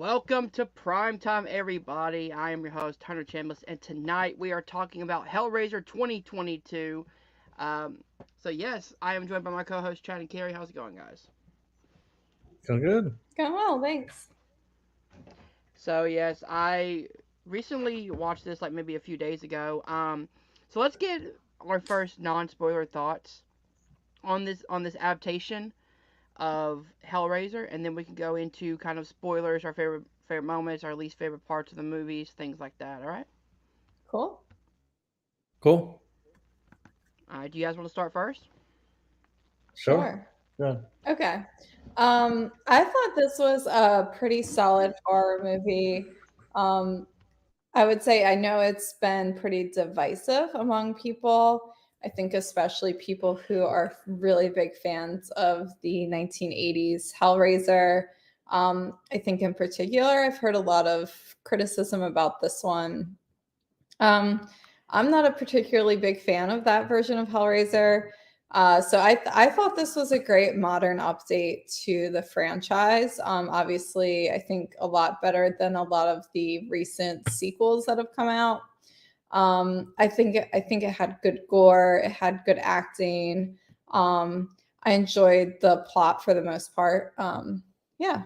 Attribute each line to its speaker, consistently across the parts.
Speaker 1: Welcome to Primetime, everybody. I am your host, Hunter Chambliss, and tonight we are talking about Hellraiser 2022. Um, yes, I am joined by my co-host, Chad and Kerri. How's it going, guys?
Speaker 2: Feel good.
Speaker 3: Going well, thanks.
Speaker 1: Yes, I recently watched this like maybe a few days ago. Let's get our first non-spoiler thoughts on this adaptation of Hellraiser, and then we can go into kind of spoilers, our favorite moments, our least favorite parts of the movies, things like that. All right.
Speaker 3: Cool.
Speaker 2: Cool.
Speaker 1: All right. Do you guys want to start first?
Speaker 2: Sure.
Speaker 3: Sure.
Speaker 2: Yeah.
Speaker 3: Okay. I thought this was a pretty solid horror movie. Um, I would say I know it's been pretty divisive among people. I think especially people who are really big fans of the 1980s Hellraiser. I think in particular, I've heard a lot of criticism about this one. Um, I'm not a particularly big fan of that version of Hellraiser. So I thought this was a great modern update to the franchise. Obviously, I think a lot better than a lot of the recent sequels that have come out. I think it had good gore, it had good acting. I enjoyed the plot for the most part. Yeah.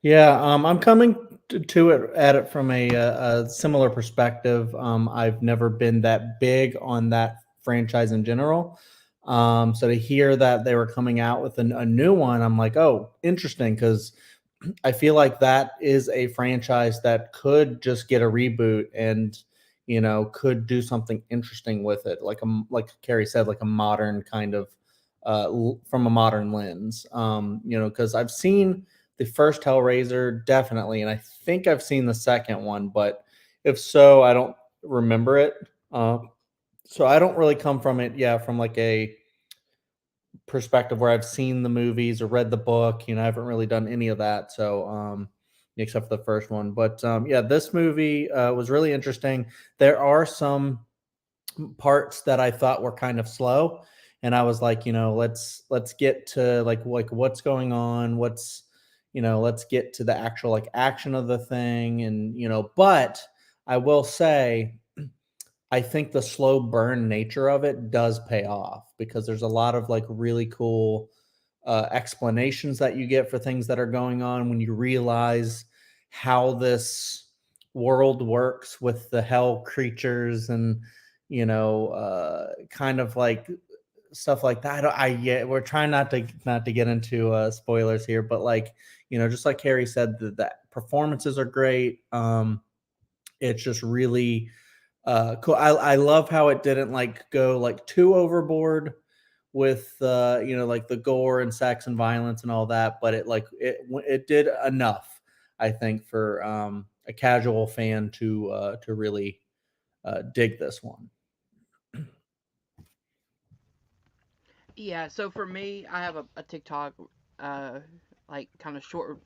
Speaker 2: Yeah. I'm coming to it at it from a similar perspective. I've never been that big on that franchise in general. So to hear that they were coming out with a new one, I'm like, oh, interesting, because I feel like that is a franchise that could just get a reboot and could do something interesting with it, like Carrie said, like a modern kind of from a modern lens. Because I've seen the first Hellraiser definitely, and I think I've seen the second one, but if so, I don't remember it. Uh, so I don't really come from it, yeah, from like a perspective where I've seen the movies or read the book. I haven't really done any of that. Except for the first one. But yeah, this movie was really interesting. There are some parts that I thought were kind of slow, and I was like, let's get to like what's going on, let's get to the actual like action of the thing, and but I will say I think the slow burn nature of it does pay off because there's a lot of like really cool explanations that you get for things that are going on when you realize how this world works with the hell creatures and kind of like stuff like that. Yeah, we're trying not to get into spoilers here, but like just like Harry said, the performances are great. It's just really cool. I love how it didn't like go like too overboard with like the gore and sex and violence and all that, but it did enough, I think, for a casual fan to really dig this one.
Speaker 1: Yeah. So for me, I have a TikTok, uh, like kind of short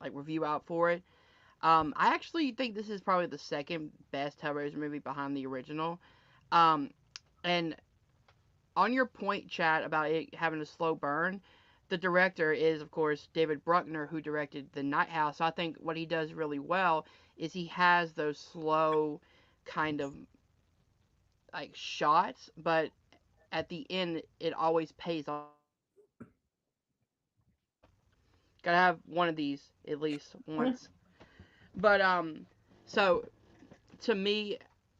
Speaker 1: like review out for it. I actually think this is probably the second best Hellraiser movie behind the original. Um, and on your point, Chad, about it having a slow burn, the director is, of course, David Bruckner, who directed The Night House. So I think what he does really well is he has those slow kind of like shots, but at the end, it always pays off. Gotta have one of these at least once. But so to me,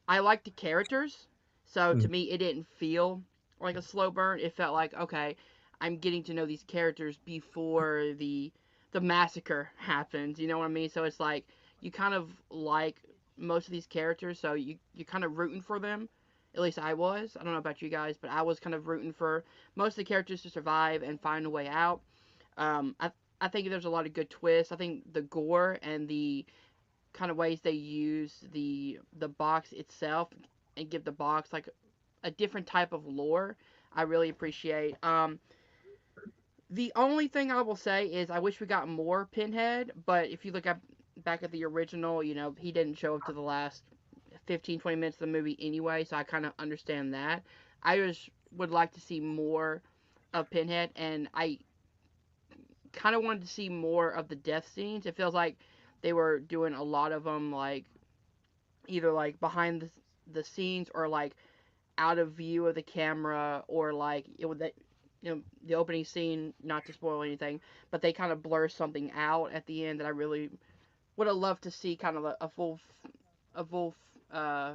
Speaker 1: I like the characters. So to
Speaker 2: Mm.
Speaker 1: me, it didn't feel like a slow burn. It felt like, okay, I'm getting to know these characters before the massacre happens. You know what I mean? So it's like you kind of like most of these characters, so you kind of rooting for them. At least I was. I don't know about you guys, but I was kind of rooting for most of the characters to survive and find a way out. Um, I I think there's a lot of good twists. I think the gore and the kind of ways they use the box itself and give the box like a different type of lore. I really appreciate. The only thing I will say is I wish we got more Pinhead, but if you look at back at the original, he didn't show up to the last 15 20 minutes of the movie anyway, so I kind of understand that. I just would like to see more of Pinhead, and I kind of wanted to see more of the death scenes. It feels like they were doing a lot of them like either like behind the scenes or like out of view of the camera or like it would the opening scene, not to spoil anything, but they kind of blur something out at the end that I really would have loved to see kind of a full uh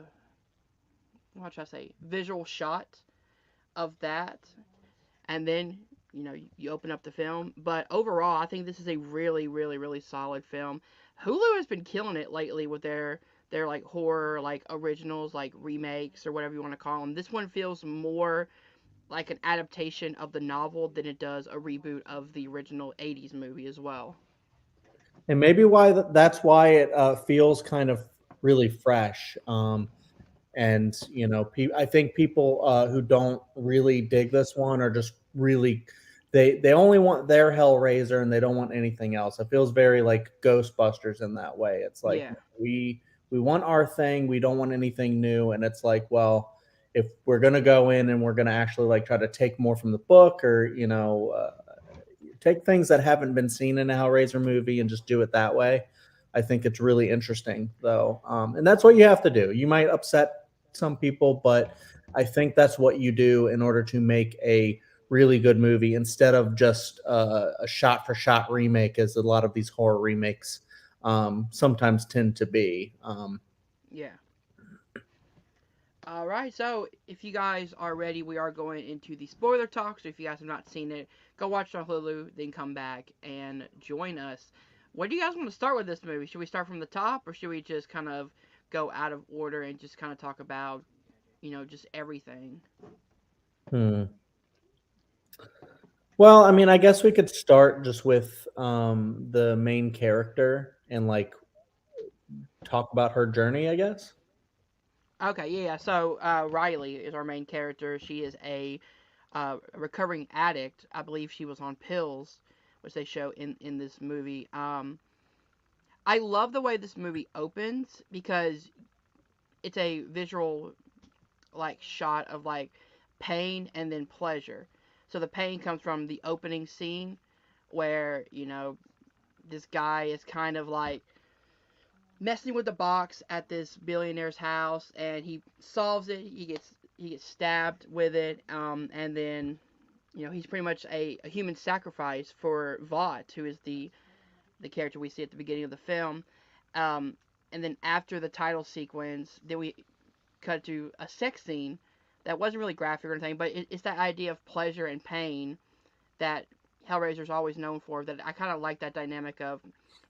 Speaker 1: what should I say, visual shot of that, and then you open up the film. But overall, I think this is a really, really, really solid film. Hulu has been killing it lately with their like horror like originals, like remakes or whatever you want to call them. This one feels more like an adaptation of the novel than it does a reboot of the original 80s movie as well.
Speaker 2: And maybe why that's why it feels kind of really fresh. And I think people who don't really dig this one are just really they only want their Hellraiser and they don't want anything else. It feels very like Ghostbusters in that way. It's like
Speaker 1: Yeah.
Speaker 2: we want our thing, we don't want anything new, and it's like, well, if we're gonna go in and we're gonna actually like try to take more from the book, or take things that haven't been seen in a Hellraiser movie and just do it that way. I think it's really interesting, though, and that's what you have to do. You might upset some people, but I think that's what you do in order to make a really good movie instead of just a shot for shot remake, as a lot of these horror remakes sometimes tend to be.
Speaker 1: Yeah. All right, so if you guys are ready, we are going into the spoiler talk. So if you guys have not seen it, go watch it on Hulu, then come back and join us. What do you guys want to start with this movie? Should we start from the top, or should we just kind of go out of order and just kind of talk about, just everything?
Speaker 2: Hmm. Well, I mean, I guess we could start just with the main character and like talk about her journey, I guess.
Speaker 1: Okay, yeah. So Riley is our main character. She is a recovering addict. I believe she was on pills, which they show in this movie. I love the way this movie opens because it's a visual like shot of like pain and then pleasure. So the pain comes from the opening scene where, this guy is kind of like messing with the box at this billionaire's house and he solves it. He gets stabbed with it and then he's pretty much a human sacrifice for Vought, who is the character we see at the beginning of the film. Um, and then after the title sequence, then we cut to a sex scene that wasn't really graphic or anything, but it's that idea of pleasure and pain that Hellraiser's always known for. That I kind of like that dynamic of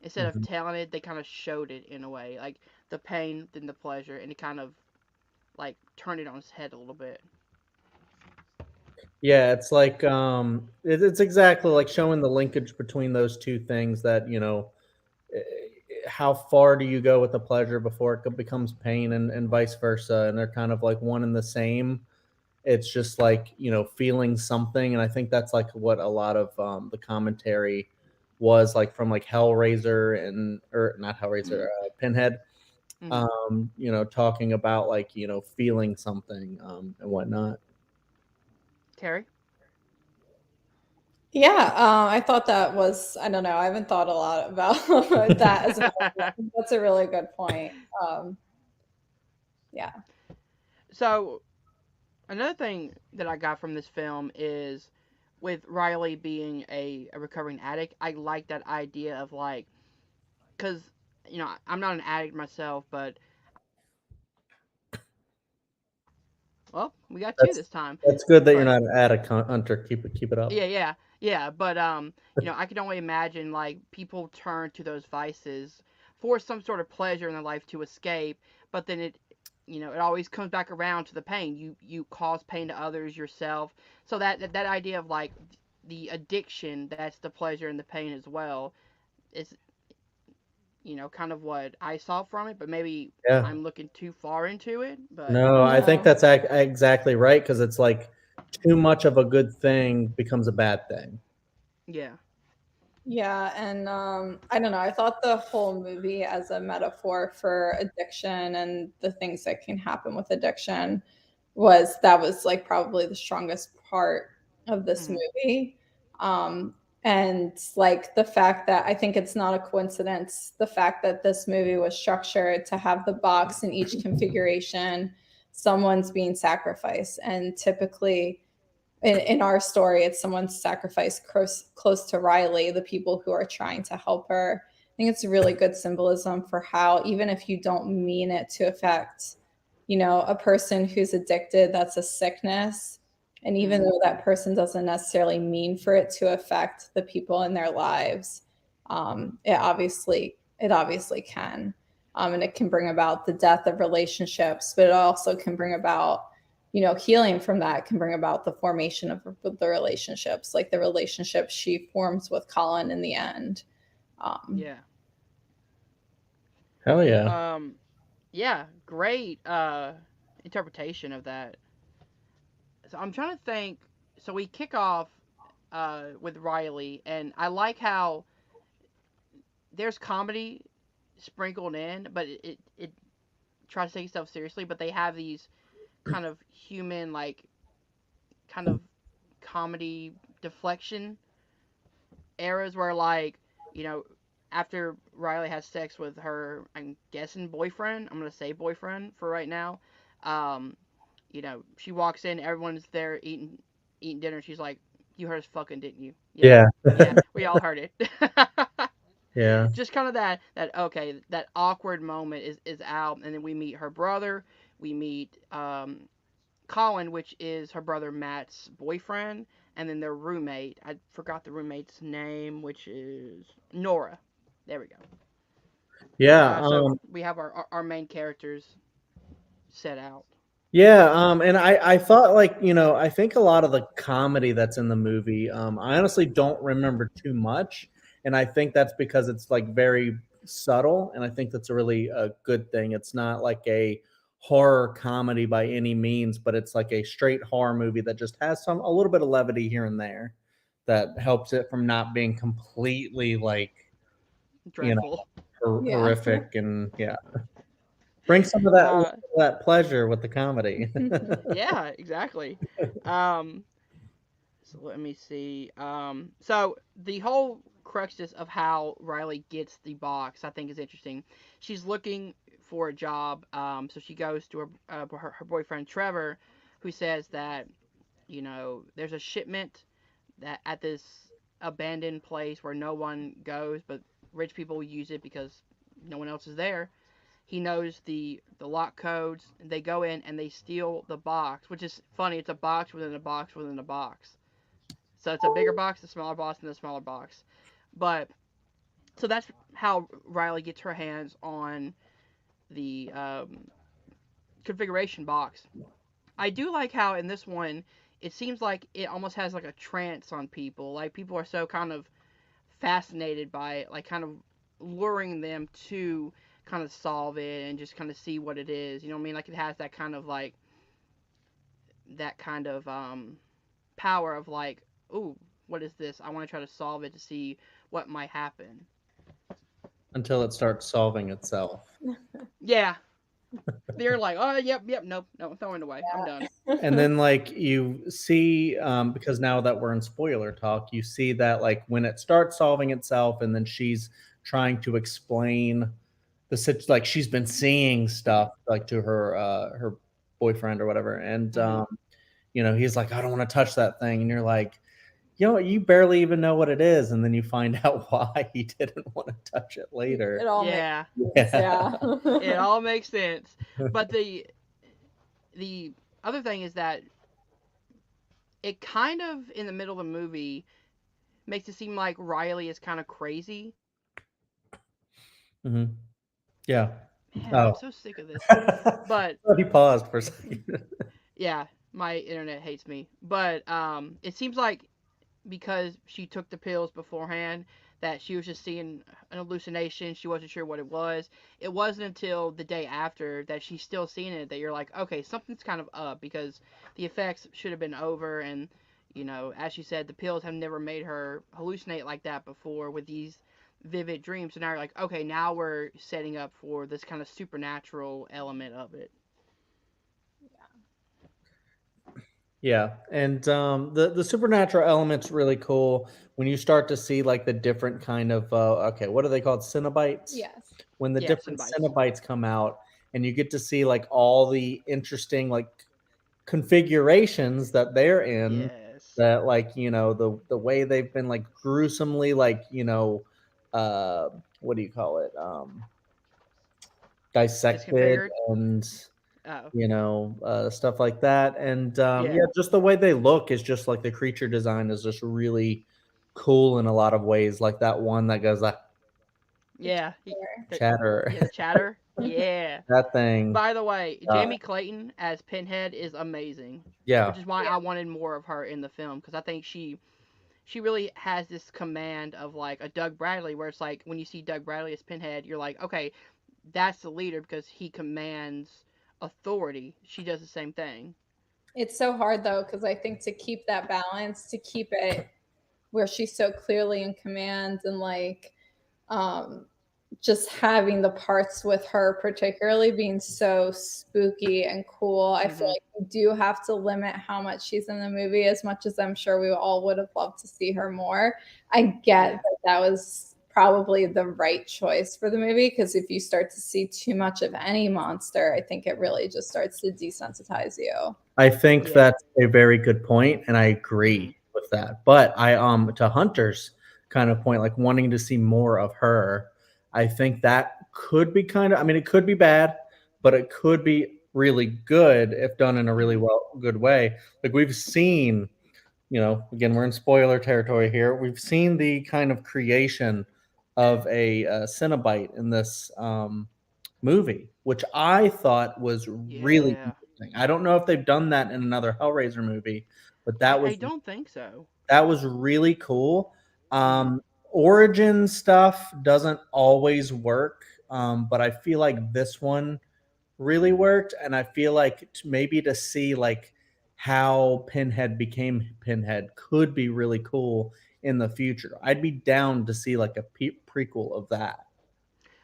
Speaker 1: instead of
Speaker 2: Mhm.
Speaker 1: telling it, they kind of showed it in a way, like the pain then the pleasure, and it kind of like turned it on its head a little bit.
Speaker 2: Yeah, it's like it's exactly like showing the linkage between those two things. That eh, how far do you go with the pleasure before it becomes pain, and vice versa, and they're kind of like one and the same. It's just like feeling something, and I think that's like what a lot of the commentary was like from like Hellraiser and or not Hellraiser,
Speaker 1: Mm-hmm.
Speaker 2: Pinhead.
Speaker 1: Mm-hmm.
Speaker 2: Talking about like feeling something and whatnot.
Speaker 1: Terry.
Speaker 3: Yeah, I thought that was, I don't know, I haven't thought a lot about that as a movie. I think that's a really good point. Yeah.
Speaker 1: So another thing that I got from this film is with Riley being a recovering addict, I like that idea of like, because, I'm not an addict myself, but, well, we got two
Speaker 2: That's
Speaker 1: this time.
Speaker 2: that's good that you're
Speaker 1: But,
Speaker 2: not an addict hunter. Keep it up.
Speaker 1: yeah, yeah, yeah. But, I can only imagine like people turn to those vices for some sort of pleasure in their life to escape, but then it always comes back around to the pain. You cause pain to others, yourself. So that idea of like the addiction, that's the pleasure and the pain as well, is kind of what I saw from it. But maybe
Speaker 2: Yeah.
Speaker 1: I'm looking too far into it. But
Speaker 2: No, I think
Speaker 3: No.
Speaker 2: that's exactly right, because it's like too much of a good thing becomes a bad thing.
Speaker 1: yeah.
Speaker 3: Yeah, and I don't know. I thought the whole movie as a metaphor for addiction and the things that can happen with addiction was like probably the strongest part of this
Speaker 1: Hmm.
Speaker 3: movie. And like the fact that I think it's not a coincidence, the fact that this movie was structured to have the box in each configuration, someone's being sacrificed. And typically, in our story, it's someone sacrificed close to Riley, the people who are trying to help her. I think it's a really good symbolism for how, even if you don't mean it to affect, a person who's addicted, that's a sickness. And even
Speaker 1: Mm-hmm.
Speaker 3: though that person doesn't necessarily mean for it to affect the people in their lives, it obviously can. And it can bring about the death of relationships, but it also can bring about healing from that, can bring about the formation of the relationships, like the relationship she forms with Colin in the end. Um,
Speaker 1: Yeah.
Speaker 2: Hell yeah.
Speaker 1: Um. Yeah. Great. Interpretation of that. So I'm trying to think. So we kick off with Riley, and I like how there's comedy sprinkled in, but it tries to take itself seriously. But they have these kind of human, like, kind of comedy deflection eras where, like, you know, after Riley has sex with her, I'm guessing boyfriend. I'm gonna say boyfriend for right now. Um, she walks in, everyone's there eating dinner. She's like, "You heard us fucking, didn't you?" Yeah,
Speaker 2: Yeah.
Speaker 1: yeah, we all heard it.
Speaker 2: Yeah.
Speaker 1: Just kind of that okay, that awkward moment is out, and then we meet her brother. We meet Colin, which is her brother Matt's boyfriend, and then their roommate. I forgot the roommate's name, which is Nora. There we go.
Speaker 2: Yeah.
Speaker 1: So we have our main characters set out.
Speaker 2: Yeah, and I thought, like, I think a lot of the comedy that's in the movie, I honestly don't remember too much, and I think that's because it's like very subtle, and I think that's a really good thing. It's not like a horror comedy by any means, but it's like a straight horror movie that just has a little bit of levity here and there that helps it from not being completely like, you know,
Speaker 1: Dreadful.
Speaker 3: yeah.
Speaker 2: horrific, and yeah, bring some of
Speaker 1: Uh,
Speaker 2: that pleasure with the comedy.
Speaker 1: yeah, exactly. Um, so let me see. So the whole cruxus of how Riley gets the box, I think, is interesting. She's looking for a job. So she goes to her boyfriend Trevor, who says that there's a shipment that at this abandoned place where no one goes, but rich people use it because no one else is there. He knows the lock codes. They go in and they steal the box, which is funny. It's a box within a box within a box. So it's a bigger box, a smaller box, and a smaller box. But so that's how Riley gets her hands on the configuration box. I do like how in this one it seems like it almost has like a trance on people. Like people are so kind of fascinated by it, like kind of luring them to kind of solve it and just kind of see what it is. You know what I mean? Like it has that kind of like that kind of power of like, ooh, what is this? I want to try to solve it to see what might happen.
Speaker 2: Until it starts solving itself.
Speaker 1: Yeah, they're like, oh, yep, yep, nope, no, throwing it away. I'm done.
Speaker 2: And then, like, you see, because now that we're in spoiler talk, you see that, like, when it starts solving itself, and then she's trying to explain like, she's been seeing stuff, like, to her boyfriend or whatever, and
Speaker 1: Hmm.
Speaker 2: he's like, I don't want to touch that thing, and you're like, you barely even know what it is, and then you find out why he didn't want to touch it later.
Speaker 3: It all makes
Speaker 1: Yeah,
Speaker 3: sense.
Speaker 2: Yeah.
Speaker 3: Yeah.
Speaker 1: it all makes sense. But the other thing is that it kind of in the middle of the movie makes it seem like Riley is kind of crazy.
Speaker 2: Hmm. Yeah.
Speaker 1: Man, I'm
Speaker 2: Oh.
Speaker 1: so sick of this. But
Speaker 2: Oh, he paused for a second.
Speaker 1: yeah, my internet hates me. But it seems like because she took the pills beforehand that she was just seeing an hallucination. She wasn't sure what it was. It wasn't until the day after that she's still seeing it that you're like, okay, something's kind of up because the effects should have been over. And, as you said, the pills have never made her hallucinate like that before with these vivid dreams. So now you're like, okay, now we're setting up for this kind of supernatural element of it.
Speaker 2: Yeah, and the supernatural element's really cool when you start to see like the different kind of okay, what are they called? Cenobites.
Speaker 3: Yes.
Speaker 2: When the
Speaker 1: Yeah,
Speaker 2: different
Speaker 1: Cinnabites.
Speaker 2: Cenobites come out, and you get to see like all the interesting like configurations that they're in.
Speaker 1: Yes.
Speaker 2: That like the way they've been like gruesomely like uh what do you call it dissected
Speaker 1: Disconfigured.
Speaker 2: and
Speaker 1: Oh,
Speaker 2: stuff like that. And
Speaker 1: yeah.
Speaker 2: yeah, just the way they look is just like the creature design is just really cool in a lot of ways. Like that one that goes like
Speaker 3: The
Speaker 1: Yeah. The,
Speaker 2: chatter,
Speaker 1: yeah, the chatter. Yeah.
Speaker 2: that thing.
Speaker 1: By the way,
Speaker 2: Uh,
Speaker 1: Jamie Clayton as Pinhead is amazing,
Speaker 2: yeah,
Speaker 1: which is why
Speaker 3: Yeah.
Speaker 1: I wanted more of her in the film because I think she really has this command of like a Doug Bradley, where it's like when you see Doug Bradley as Pinhead, you're like, okay, that's the leader because he commands authority. She does the same thing.
Speaker 3: It's so hard though, because I think to keep that balance, to keep it where she's so clearly in command and like um just having the parts with her particularly being so spooky and cool, I feel
Speaker 1: Hmm.
Speaker 3: like we do have to limit how much she's in the movie, as much as I'm sure we all would have loved to see her more. I get
Speaker 1: Yeah.
Speaker 3: that that was probably the right choice for the movie, because if you start to see too much of any monster, I think it really just starts to desensitize you.
Speaker 2: I think
Speaker 1: Yeah.
Speaker 2: that's a very good point, and I
Speaker 1: Hmm.
Speaker 2: agree with that. But I to Hunter's kind of point, like wanting to see more of her, I think that could be kind of. I mean, it could be bad, but it could be really good if done in a really
Speaker 1: Hmm.
Speaker 2: good way. Like we've seen, again, we're in spoiler territory here. We've seen the kind of creation of a Cenobite in this movie, which I thought was really
Speaker 1: Yeah.
Speaker 2: interesting. I don't know if they've done that in another Hellraiser movie, but
Speaker 1: I don't think so.
Speaker 2: that was really cool.
Speaker 1: Hmm.
Speaker 2: Origin stuff doesn't always work, but I feel like this one really worked, and I feel like maybe to see like how Pinhead became Pinhead could be really cool in the future. I'd be down to see like a prequel of that.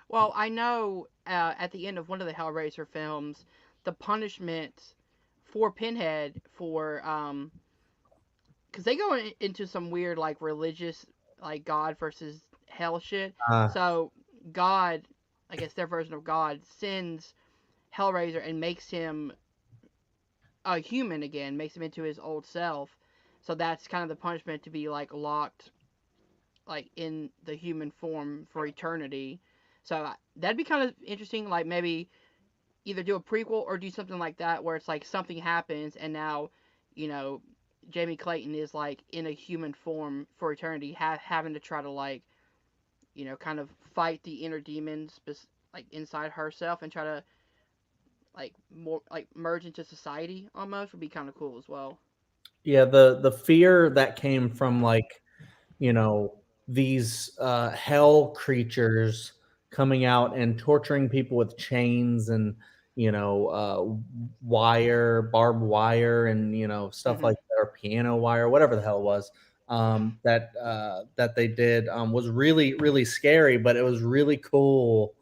Speaker 1: Well, I know at the end of one of the Hellraiser films, the punishment for Pinhead for because they go into some weird like religious like God versus hell shit.
Speaker 2: Uh,
Speaker 1: So God, I guess their version of God, sends Hellraiser and makes him a human again, makes him into his old self. So that's kind of the punishment, to be like locked like in the human form for eternity. So that'd be kind of interesting. Like maybe either do a prequel or do something like that where it's like something happens and now, you know, Jamie Clayton is like in a human form for eternity, having to try to like, kind of fight the inner demons like inside herself and try to like more like merge into society almost would be kind of cool as well.
Speaker 2: yeah, the fear that came from like you know these hell creatures coming out and torturing people with chains and barbed wire and stuff
Speaker 1: Hmm.
Speaker 2: like that, or piano wire, whatever the hell it was, that they did, was really really scary, but it was really cool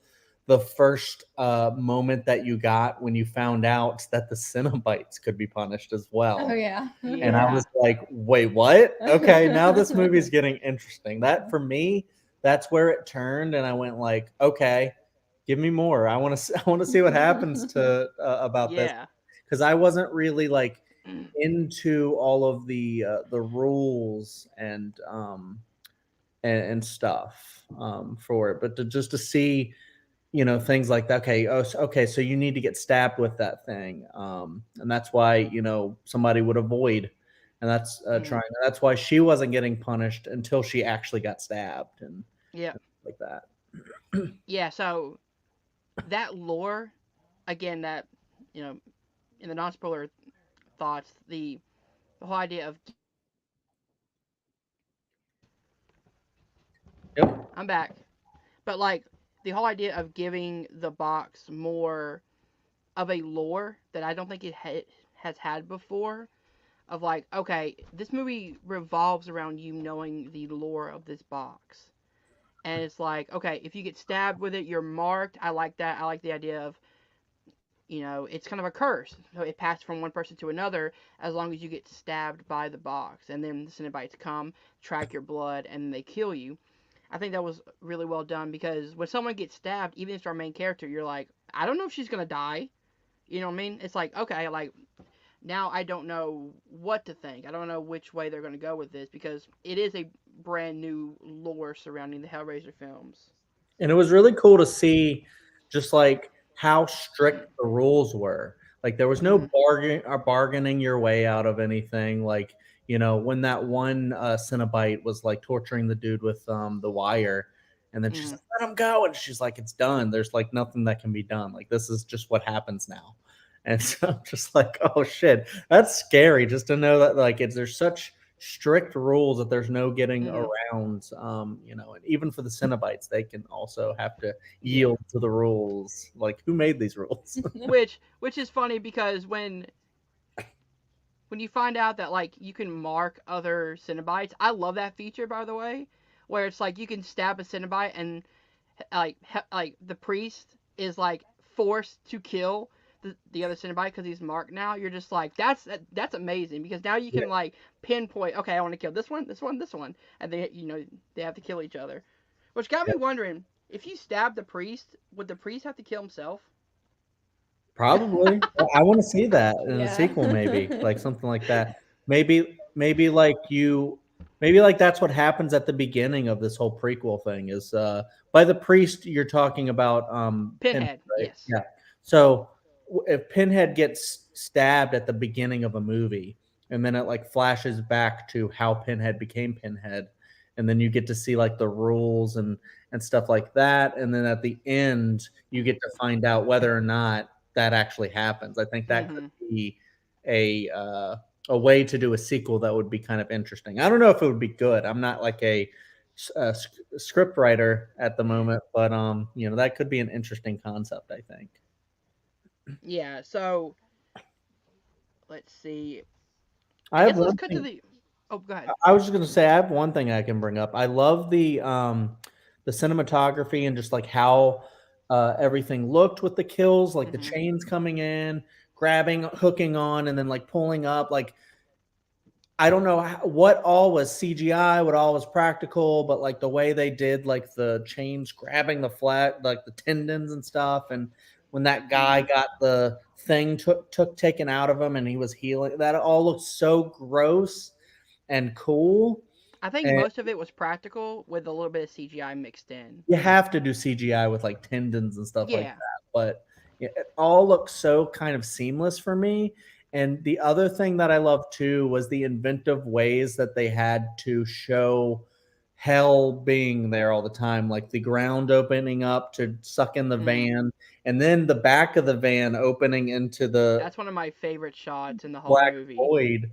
Speaker 2: the first moment that you got when you found out that the Cenobites could be punished as
Speaker 3: Oh
Speaker 2: well.
Speaker 3: yeah.
Speaker 2: And I was
Speaker 1: Yeah.
Speaker 2: like, wait, what? Okay, now this movie's getting interesting. That for me, that's where it turned, and I went like, okay, give me more. I want to. I want to see what happens to about this,
Speaker 1: Yeah.
Speaker 2: because I wasn't really like into all of the rules and stuff for it, but just to see things like that. Okay, okay, so you need to get stabbed with that thing, and that's why somebody would avoid, and that's
Speaker 1: Hmm.
Speaker 2: trying. That's why she wasn't getting punished until she actually got stabbed
Speaker 1: Yeah.
Speaker 2: and like that.
Speaker 1: Yeah. So that lore, again, that you know, in the non-spoiler thoughts, the whole idea of
Speaker 2: Yep.
Speaker 1: I'm back, but like the whole idea of giving the box more of a lore that I don't think it has had before. Of like, okay, this movie revolves around you knowing the lore of this box, and it's like, okay, if you get stabbed with it, you're marked. I like that. I like the idea of it's kind of a curse. So it passes from one person to another as long as you get stabbed by the box. And then the Cenobites come, track your blood, and they kill you. I think that was really well done because when someone gets stabbed, even if it's our main character, you're like, I don't know if she's going to die. You know what I mean? It's like, okay, like, now I don't know what to think. I don't know which way they're going to go with this because it is a brand new lore surrounding the Hellraiser films.
Speaker 2: And it was really cool to see just like how strict the rules were. Like there was no
Speaker 1: Mm-hmm.
Speaker 2: bargaining your way out of anything. Like when that one Cenobite was like torturing the dude with the wire, and then she's
Speaker 1: Mm-hmm.
Speaker 2: like, "Let him go," and she's like, "It's done. There's like nothing that can be done. Like this is just what happens now." And so I'm just like, "Oh shit, that's scary." Just to know that like there's such strict rules that there's no getting
Speaker 1: Mm-hmm.
Speaker 2: around. And even for the Cenobites, they can also have to
Speaker 1: Yeah.
Speaker 2: yield to the rules. Like, who made these rules?
Speaker 1: Which is funny because when you find out that like you can mark other Cenobites, I love that feature by the way, where it's like you can stab a Cenobite and like the priest is like forced to kill the other Cenobite because he's marked now. You're just like that's amazing because now you
Speaker 2: Yeah,
Speaker 1: can like pinpoint. Okay, I want to kill this one, this one, this one, and they have to kill each other, which got
Speaker 2: yeah.
Speaker 1: me wondering if you stab the priest, would the priest have to kill himself?
Speaker 2: Probably. I want to see that in a
Speaker 3: Yeah.
Speaker 2: sequel, maybe like something like that. Maybe like maybe like that's what happens at the beginning of this whole prequel thing is by the priest you're talking about Pinhead,
Speaker 1: Pinhead,
Speaker 2: right?
Speaker 1: yes.
Speaker 2: Yeah. So if Pinhead gets stabbed at the beginning of a movie and then it like flashes back to how Pinhead became Pinhead, and then you get to see like the rules and stuff like that, and then at the end you get to find out whether or not that actually happens. I think that could
Speaker 1: Mm-hmm.
Speaker 2: be a uh, a way to do a sequel that would be kind of interesting. I don't know if it would be good. I'm not like a script writer at the moment, but that could be an interesting concept. I think.
Speaker 1: Yeah. So let's see.
Speaker 2: I
Speaker 1: I
Speaker 2: have
Speaker 1: guess let's
Speaker 2: one
Speaker 1: cut to
Speaker 2: thing.
Speaker 1: the. Oh, go ahead.
Speaker 2: I was just gonna say I have one thing I can bring up. I love the cinematography and just like how everything looked with the kills, like the
Speaker 1: Mm-hmm.
Speaker 2: chains coming in, grabbing, hooking on, and then like pulling up. Like I don't know what all was CGI, what all was practical, but like the way they did like the chains grabbing the flat, like the tendons and stuff, and when that guy
Speaker 1: Mm-hmm.
Speaker 2: got the thing took taken out of him and he was healing, that all looked so gross and cool.
Speaker 1: I think
Speaker 2: And
Speaker 1: most of it was practical with a little bit of CGI mixed in.
Speaker 2: you have to do CGI with like tendons and stuff like
Speaker 1: Yeah.
Speaker 2: that, but it all looks so kind of seamless for me. And the other thing that I love too was the inventive ways that they had to show hell being there all the time, like the ground opening up to suck in the
Speaker 1: Mm-hmm.
Speaker 2: van, and then the back of the van opening into the
Speaker 1: That's one of my favorite shots in the whole
Speaker 2: black
Speaker 1: movie.
Speaker 2: void.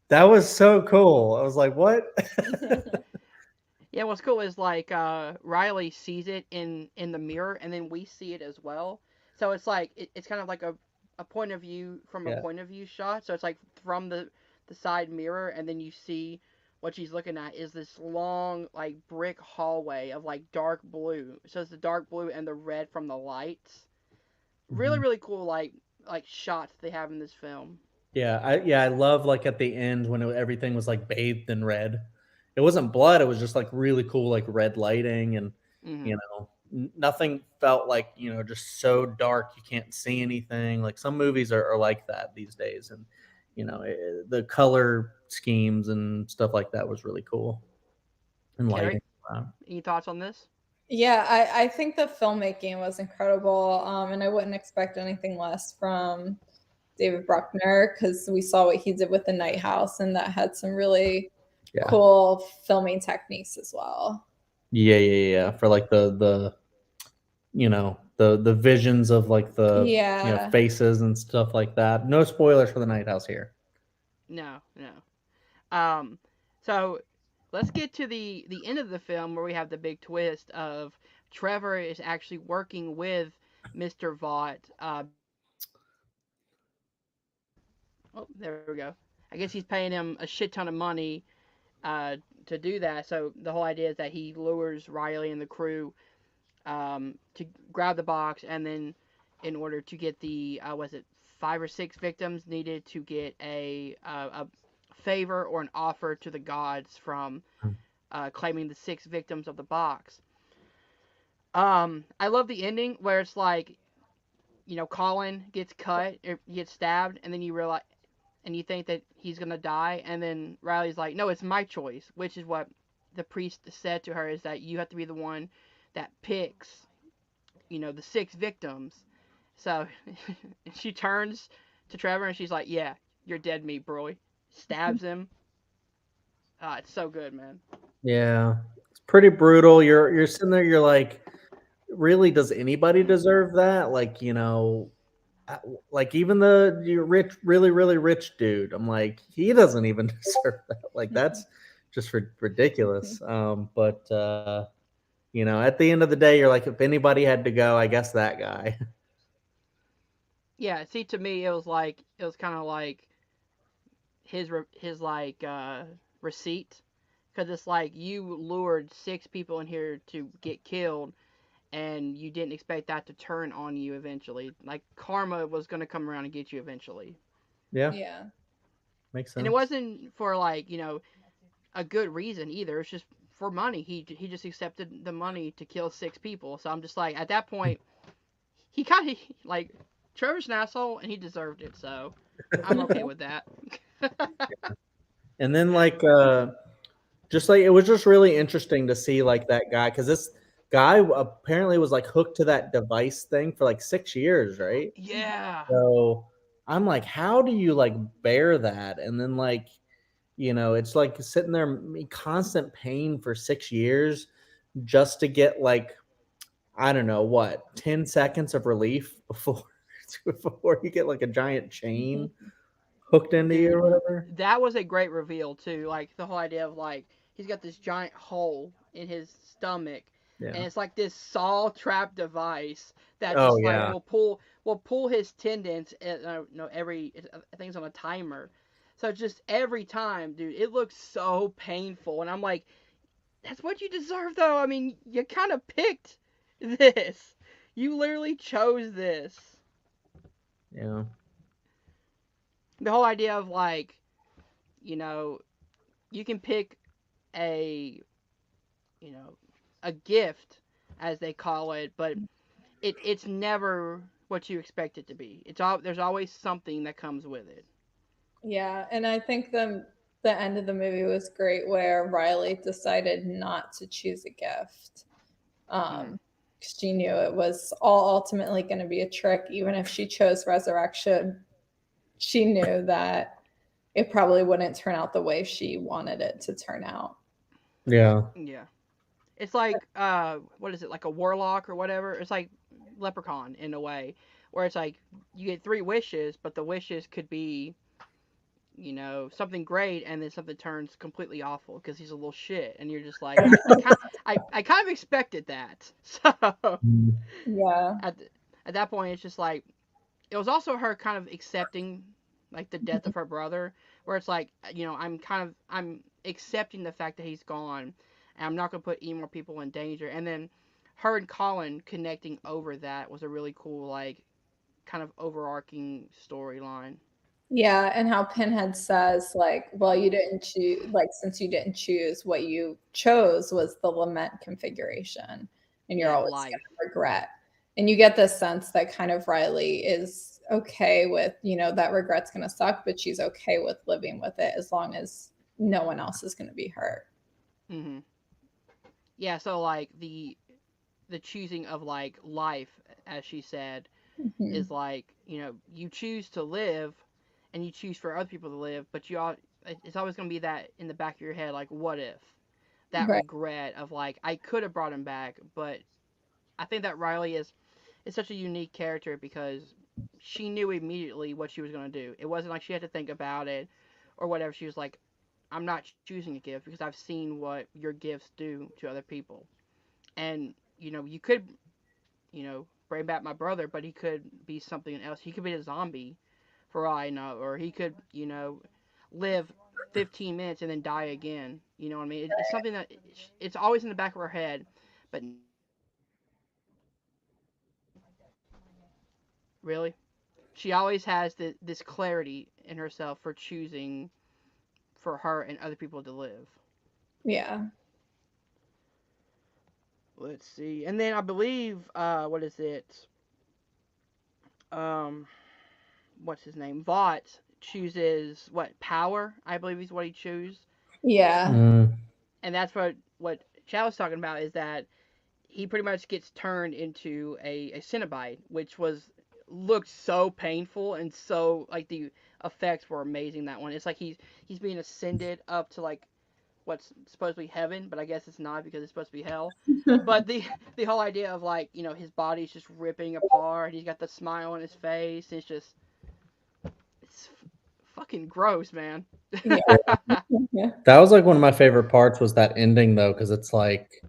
Speaker 2: That was so cool. I was like, what?
Speaker 1: Yeah, what's cool is like Riley sees it in the mirror, and then we see it as well. So it's like it's kind of like a point of view from a
Speaker 2: Yeah.
Speaker 1: point of view shot. So it's like from the side mirror, and then you see what she's looking at is this long like brick hallway of like dark blue. So it's the dark blue and the red from the lights. Really
Speaker 2: Mhm.
Speaker 1: really cool like shots they have in this film.
Speaker 2: Yeah, I love like at the end when everything was like bathed in red. It wasn't blood; it was just like really cool, like red lighting, and
Speaker 1: Hmm.
Speaker 2: nothing felt like just so dark you can't see anything. Like some movies are like that these days, and the color schemes and stuff like that was really cool and
Speaker 1: Kerri,
Speaker 2: lighting. Wow.
Speaker 1: any thoughts on this?
Speaker 3: Yeah, I think the filmmaking was incredible, and I wouldn't expect anything less from David Bruckner because we saw what he did with the Night House, and that had some really
Speaker 2: Yeah,
Speaker 3: cool filming techniques as well.
Speaker 2: yeah. For like the visions of like the
Speaker 3: Yeah.
Speaker 2: faces and stuff like that. No spoilers for the Night House here.
Speaker 1: No, no. So let's get to the end of the film where we have the big twist of Trevor is actually working with Mr. Vought. Oh, there we go. I guess he's paying him a shit ton of money uh, to do that. So the whole idea is that he lures Riley and the crew to grab the box, and then in order to get the was it 5 or 6 victims needed to get a favor or an offer to the gods from claiming the 6 victims of the box. I love the ending where it's like, Colin gets cut, or gets stabbed, and then you realize, and you think that he's gonna die, and then Riley's like, "No, it's my choice," which is what the priest said to her, is that you have to be the one that picks, the 6 victims. So she turns to Trevor and she's like, "Yeah, you're dead meat, bro." Stabs him. It's so good, man.
Speaker 2: Yeah, it's pretty brutal. You're sitting there. You're like, really? Does anybody deserve that? Like, uh, like even the rich, really, really rich dude. I'm like, he doesn't even deserve that. Like, that's just ridiculous. But at the end of the day, you're like, if anybody had to go, I guess that guy.
Speaker 1: Yeah, see, to me, it was kind of like his like receipt, because it's like you lured 6 people in here to get killed, and you didn't expect that to turn on you eventually. Like karma was gonna come around and get you eventually,
Speaker 2: Yeah,
Speaker 3: Yeah.
Speaker 2: makes
Speaker 1: and it
Speaker 2: sense.
Speaker 1: wasn't for like a good reason either. It's just for money. He just accepted the money to kill 6 people. So I'm just like, at that point, he kind of like, Trevor's an asshole and he deserved it. So I'm okay with that.
Speaker 2: And then like just like it was just really interesting to see like that guy, because this guy apparently was like hooked to that device thing for like 6 years, right?
Speaker 1: Yeah.
Speaker 2: So I'm like, how do you like bear that? And then like, it's like sitting there in constant pain for 6 years just to get like, I don't know what, 10 seconds of relief before before you get like a giant chain hooked into you
Speaker 1: Dude,
Speaker 2: or whatever.
Speaker 1: that was a great reveal too. Like the whole idea of like he's got this giant hole in his stomach,
Speaker 2: Yeah.
Speaker 1: and it's like this saw trap device that
Speaker 2: Oh
Speaker 1: just like
Speaker 2: yeah.
Speaker 1: will pull his tendons. No, every, I think it's on a timer. So just every time, dude, it looks so painful, and I'm like, that's what you deserve, though. I mean, you kind of picked this. You literally chose this.
Speaker 2: Yeah.
Speaker 1: The whole idea of like, you know, you can pick a you know a gift, as they call it, but it's never what you expect it to be. There's always something that comes with it.
Speaker 3: Yeah, and I think the end of the movie was great where Riley decided not to choose a gift.
Speaker 1: Mm.
Speaker 3: 'Cause she knew it was all ultimately going to be a trick. Even if she chose resurrection, she knew that it probably wouldn't turn out the way she wanted it to turn out.
Speaker 2: Yeah.
Speaker 1: Yeah, it's like what is it, like a warlock or whatever? It's like Leprechaun in a way, where it's like you get 3 wishes, but the wishes could be something great, and then something turns completely awful because he's a little shit, and you're just like, I kind of expected that. So
Speaker 2: Mm.
Speaker 3: Yeah.
Speaker 1: at at that point, it's just like, it was also her kind of accepting like the death of her brother, where it's like, I'm accepting the fact that he's gone, and I'm not gonna put any more people in danger. And then her and Colin connecting over that was a really cool, like, kind of overarching storyline.
Speaker 3: Yeah, and how Pinhead says, like, well, you didn't choose, like, since you didn't choose, what you chose was the lament configuration, and you're
Speaker 1: Yeah,
Speaker 3: always
Speaker 1: life.
Speaker 3: going to regret. And you get this sense that kind of Riley is okay with, that regret's going to suck, but she's okay with living with it as long as no one else is going to be hurt.
Speaker 1: Hmm. Yeah, so like the choosing of like life, as she said,
Speaker 3: Mhm.
Speaker 1: is like, you choose to live, and you choose for other people to live, but it's always going to be that in the back of your head, like, what if, that
Speaker 3: Right.
Speaker 1: regret of like, I could have brought him back. But I think that Riley is such a unique character because she knew immediately what she was going to do. It wasn't like she had to think about it or whatever. She was like, I'm not choosing a gift because I've seen what your gifts do to other people. And you could, bring back my brother, but he could be something else. He could be a zombie, for all I know, or he could, live 15 minutes and then die again. You know what I mean? It's something that it's always in the back of her head, but never like that timeline that she was like, that Really? She always has this clarity in herself for choosing for her and other people to live.
Speaker 3: Yeah.
Speaker 1: Let's see. And then I believe, what is it? Um, what's his name? Vought chooses what power? I believe is what he chooses,
Speaker 3: Yeah.
Speaker 2: Mm.
Speaker 1: and that's what Chad was talking about is that he pretty much gets turned into a Cenobite, which was looked so painful and so like the effects were amazing. That one, it's like he's being ascended up to like what's supposed to be heaven, but I guess it's not because it's supposed to be hell. But the whole idea of like his body's just ripping apart, he's got the smile on his face. It's just it's fucking gross, man.
Speaker 3: Yeah. Yeah.
Speaker 2: That was like one of my favorite parts was that ending though, because it's like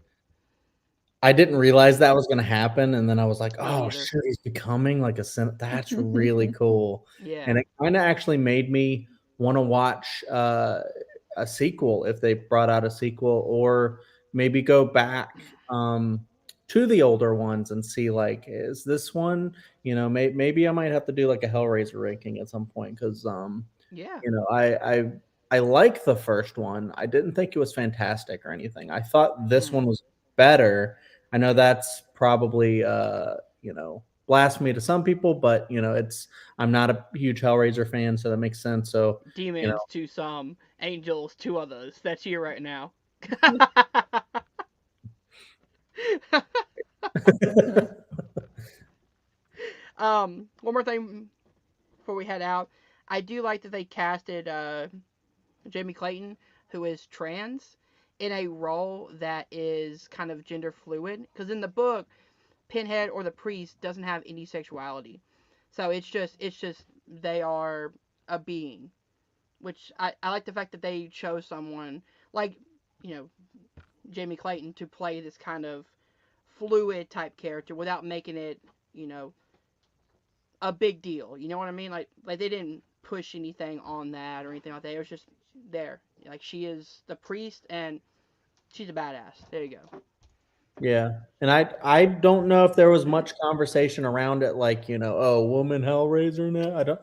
Speaker 2: I didn't realize that was going to happen, and then I was like,
Speaker 1: Me
Speaker 2: "Oh
Speaker 1: neither.
Speaker 2: shit, he's becoming like a That's really cool."
Speaker 1: Yeah.
Speaker 2: And it kind of actually made me want to watch a sequel if they brought out a sequel, or maybe go back to the older ones and see like, is this one? Maybe I might have to do like a Hellraiser ranking at some point because
Speaker 1: Yeah.
Speaker 2: you know, I like the first one. I didn't think it was fantastic or anything. I thought this
Speaker 1: Mm.
Speaker 2: one was better. I know that's probably blasphemy to some people, but it's I'm not a huge Hellraiser fan, so that makes sense. So, you
Speaker 1: Demons to some, angels to others. That's you right now.
Speaker 2: know.
Speaker 1: One more thing before we head out. I do like that they casted Jamie Clayton, who is trans, in a role that is kind of gender fluid. Because in the book, Pinhead or the priest doesn't have any sexuality, so it's just they are a being. Which I like the fact that they chose someone like you know Jamie Clayton to play this kind of fluid type character without making it you know a big deal. You know what I mean? Like they didn't push anything on that or anything like that. It was just there. Like she is the priest and she's a badass. There you go.
Speaker 2: Yeah. And I don't know if there was much conversation around it, like, oh, woman Hellraiser now.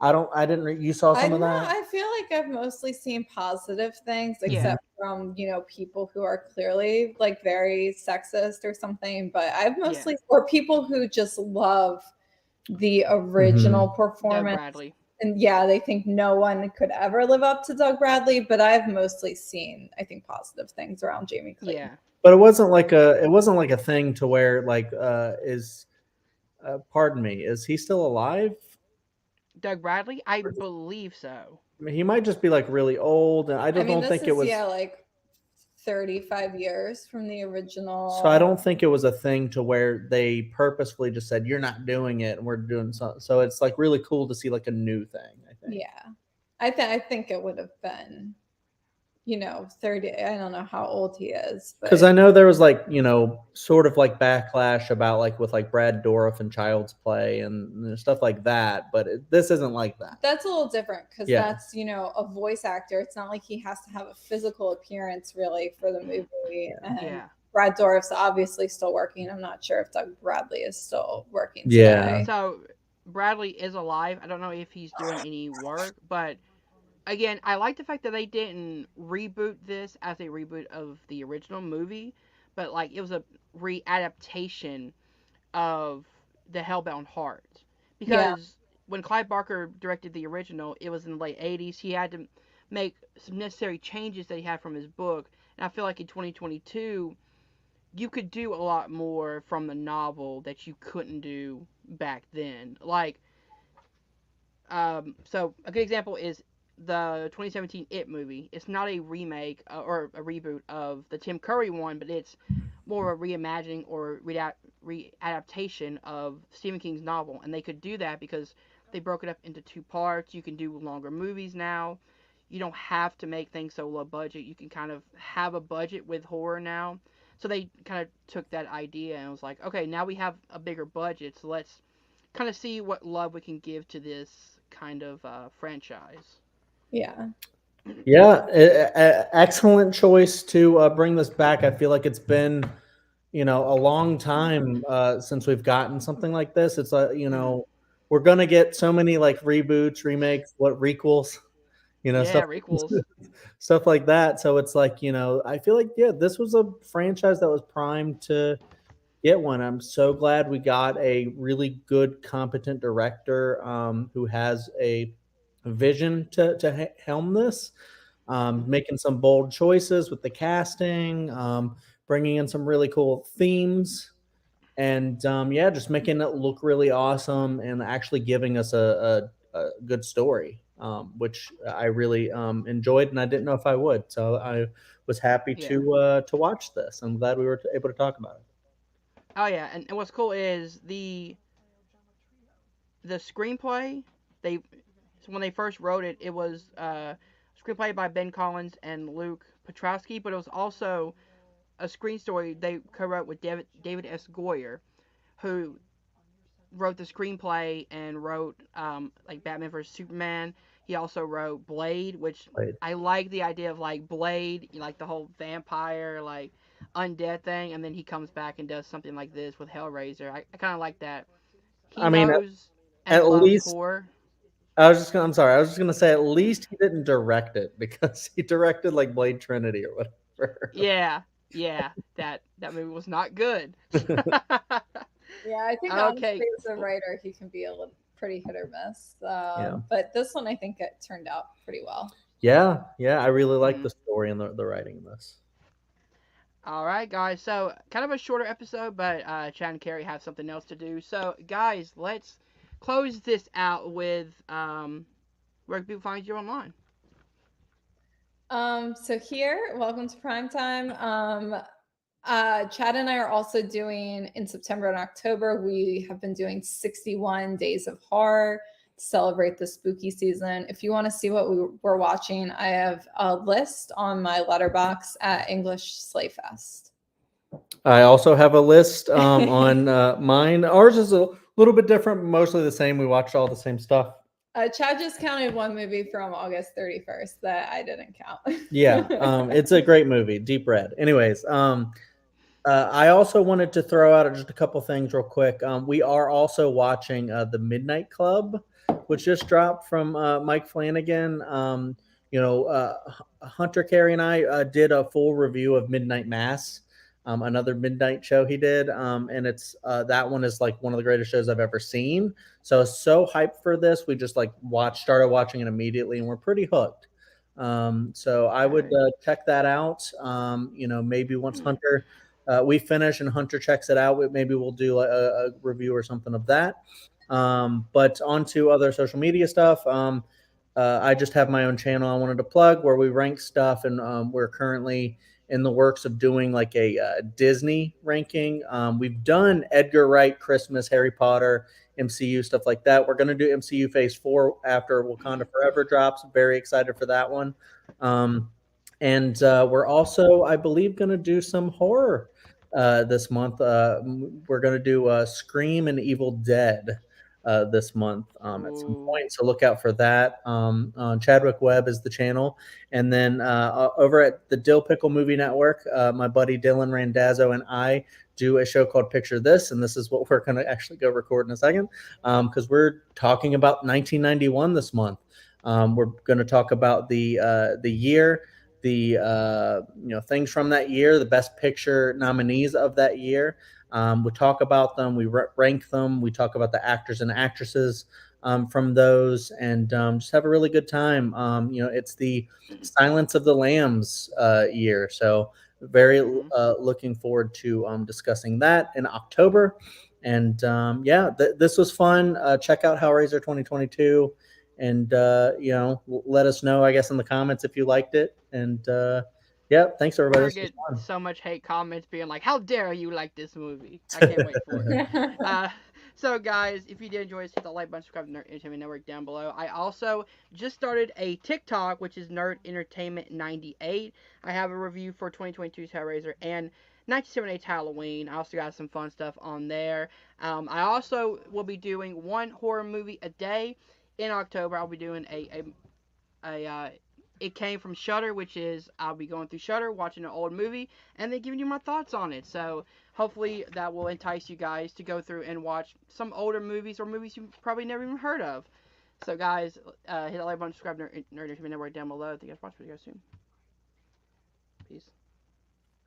Speaker 2: I didn't you saw some of that?
Speaker 3: I feel like I've mostly seen positive things,
Speaker 1: Yeah.
Speaker 3: except from, people who are clearly like very sexist or something. But I've
Speaker 1: Yeah.
Speaker 3: mostly, or people who just love the
Speaker 2: Mm-hmm.
Speaker 3: original
Speaker 1: Doug
Speaker 3: performance.
Speaker 1: Bradley.
Speaker 3: And yeah, they think no one could ever live up to Doug Bradley. But I've mostly seen, I think, positive things around Jamie Clayton.
Speaker 1: Yeah.
Speaker 2: But it wasn't like a thing to where like is pardon me, is he still alive?
Speaker 1: Doug Bradley? I believe so.
Speaker 2: I mean, he might just be like really old, and I
Speaker 3: I
Speaker 2: don't,
Speaker 3: mean,
Speaker 2: don't
Speaker 3: this
Speaker 2: think it
Speaker 3: is,
Speaker 2: was.
Speaker 3: like 35 years from the
Speaker 2: So I
Speaker 3: original.
Speaker 2: don't think it was a thing to where they purposefully just said you're not doing it, and we're doing so. So it's like really cool to see like a new thing. I think.
Speaker 3: Yeah. I think it would have been, 30. I don't know how old he is,
Speaker 2: Because
Speaker 3: but
Speaker 2: I know there was like sort of like backlash about like with like Brad Dourif and Child's Play and stuff like that, but this isn't like that.
Speaker 3: that's a little different because
Speaker 2: Yeah.
Speaker 3: that's, a voice actor. It's not like he has to have a physical appearance really for the movie. And
Speaker 1: Yeah.
Speaker 3: Brad Dourif's obviously still working. I'm not sure if Doug Bradley is still working
Speaker 2: Yeah.
Speaker 3: today.
Speaker 1: So Bradley is alive. I don't know if he's doing any work, but again, I like the fact that they didn't reboot this as a reboot of the original movie, but like it was a readaptation of the Hellbound Heart.
Speaker 3: Yeah.
Speaker 1: Because when Clive Barker directed the original, it was in the late 80s. He had to make some necessary changes that he had from his book. And I feel like in 2022, you could do a lot more from the novel that you couldn't do back then. Like, so a good example is the 2017 It movie. It's not a remake or a reboot of the Tim Curry one, but it's more of a reimagining or readaptation of Stephen King's novel. And they could do that because they broke it up into two parts. You can do longer movies now. You don't have to make things so low budget. You can kind of have a budget with horror now. So they kind of took that idea and was like, okay, now we have a bigger budget, so let's kind of see what love we can give to this kind of franchise.
Speaker 3: Yeah.
Speaker 2: Yeah, excellent choice to bring this back. I feel like it's been, a long time since we've gotten something like this. It's
Speaker 1: Mhm.
Speaker 2: we're gonna get so many like reboots, remakes, what requels,
Speaker 1: Yeah,
Speaker 2: stuff
Speaker 1: requels.
Speaker 2: stuff like that. So it's like, I feel like yeah, this was a franchise that was primed to get one. I'm so glad we got a really good, competent director who has a vision to helm this,
Speaker 1: Hmm.
Speaker 2: making some bold choices with the casting, bringing in some really cool themes, and yeah, just making it look really awesome and actually giving us a good story, which I really enjoyed, and I didn't know if I would. So I was happy
Speaker 1: Yeah.
Speaker 2: to watch this. I'm glad we were able to talk about it.
Speaker 1: Oh yeah, and what's cool is the screenplay. They so when they first wrote it, it was screenplay by Ben Collins and Luke Petrowski, but it was also a screen story they co-wrote with David S. Goyer, who wrote the screenplay and wrote like Batman vs Superman. He also wrote Blade, which
Speaker 2: Right.
Speaker 1: I like the idea of like Blade, like the whole vampire like undead thing, and then he comes back and does something like this with Hellraiser. I kind of like that. He
Speaker 2: I mean,
Speaker 1: knows and
Speaker 2: at
Speaker 1: loves
Speaker 2: least
Speaker 1: horror.
Speaker 2: I'm sorry. I was just gonna say at least he didn't direct it because he directed like Blade Trinity or whatever.
Speaker 1: Yeah, yeah, that movie was not good.
Speaker 3: Yeah, I think
Speaker 1: Okay,
Speaker 3: honestly, as a writer, he can be a little pretty hit or miss.
Speaker 2: Yeah.
Speaker 3: But this one, I think it turned out pretty well.
Speaker 2: Yeah, yeah. I really like
Speaker 1: mhm.
Speaker 2: the story and the writing in this.
Speaker 1: All right, guys. So kind of a shorter episode, but Chad and Kerri have something else to do. So guys, let's close this out with where can people find you online?
Speaker 3: So here, welcome to Primetime. Chad and I are also doing in September and October. We have been doing 61 days of horror to celebrate the spooky season. If you want to see what we're watching, I have a list on my letterbox at English Slayfest.
Speaker 2: I also have a list on mine. Ours is a little bit different, mostly the same. We watched all the same stuff.
Speaker 3: Chad just counted one movie from August 31st that I didn't
Speaker 2: Yeah,
Speaker 3: count.
Speaker 2: it's a great movie, Deep Red. Anyways, I also wanted to throw out just a couple things real quick. We are also watching The Midnight Club, which just dropped from Mike Flanagan. Hunter Carey and I did a full review of Midnight Mass, another midnight show he did, and it's that one is like one of the greatest shows I've ever seen. So I was so hyped for this, we just like started watching it immediately, and we're pretty hooked. So I would
Speaker 1: Okay.
Speaker 2: check that out. Maybe once Hunter we finish and Hunter checks it out, maybe we'll do a review or something of that. But on to other social media stuff. I just have my own channel I wanted to plug where we rank stuff, and we're currently in the works of doing like a Disney ranking. We've done Edgar Wright, Christmas, Harry Potter, MCU, stuff like that. We're going to do MCU Phase 4 after Wakanda Forever drops. Very excited for that one. And we're also, I believe, going to do some horror this month. We're going to do Scream and Evil Dead this month at some
Speaker 1: Ooh.
Speaker 2: point. So look out for that. Chadwick Webb is the channel. And then over at the Dill Pickle Movie Network, my buddy Dylan Randazzo and I do a show called Picture This. And this is what we're going to actually go record in a second because we're talking about 1991 this month. We're going to talk about the year, the things from that year, the best picture nominees of that year. We talk about them, we rank them, we talk about the actors and actresses from those, and just have a really good time. It's the Silence of the Lambs year, so very
Speaker 1: Mhm.
Speaker 2: looking forward to discussing that in October. And yeah, this was fun. Check out Hellraiser 2022, and let us know, I guess, in the comments if you liked it. And yeah, thanks
Speaker 1: We're
Speaker 2: everybody.
Speaker 1: gonna
Speaker 2: This was
Speaker 1: get
Speaker 2: fun.
Speaker 1: so much hate comments being like, "How dare you like this movie?" I can't wait for it. Uh, so guys, if you did enjoy this, hit the like button, subscribe to Nerd Entertainment Network down below. I also just started a TikTok, which is Nerd Entertainment 98. I have a review for 2022's Hellraiser and 1978's Halloween. I also got some fun stuff on there. I also will be doing one horror movie a day in October. I'll be doing a it came from Shudder, which is I'll be going through Shudder, watching an old movie, and then giving you my thoughts on it. So hopefully that will entice you guys to go through and watch some older movies or movies you've probably never even heard of. So guys, hit that like button, subscribe, nerd, if you know right down below. Thank you guys for watching. See you guys soon. Peace.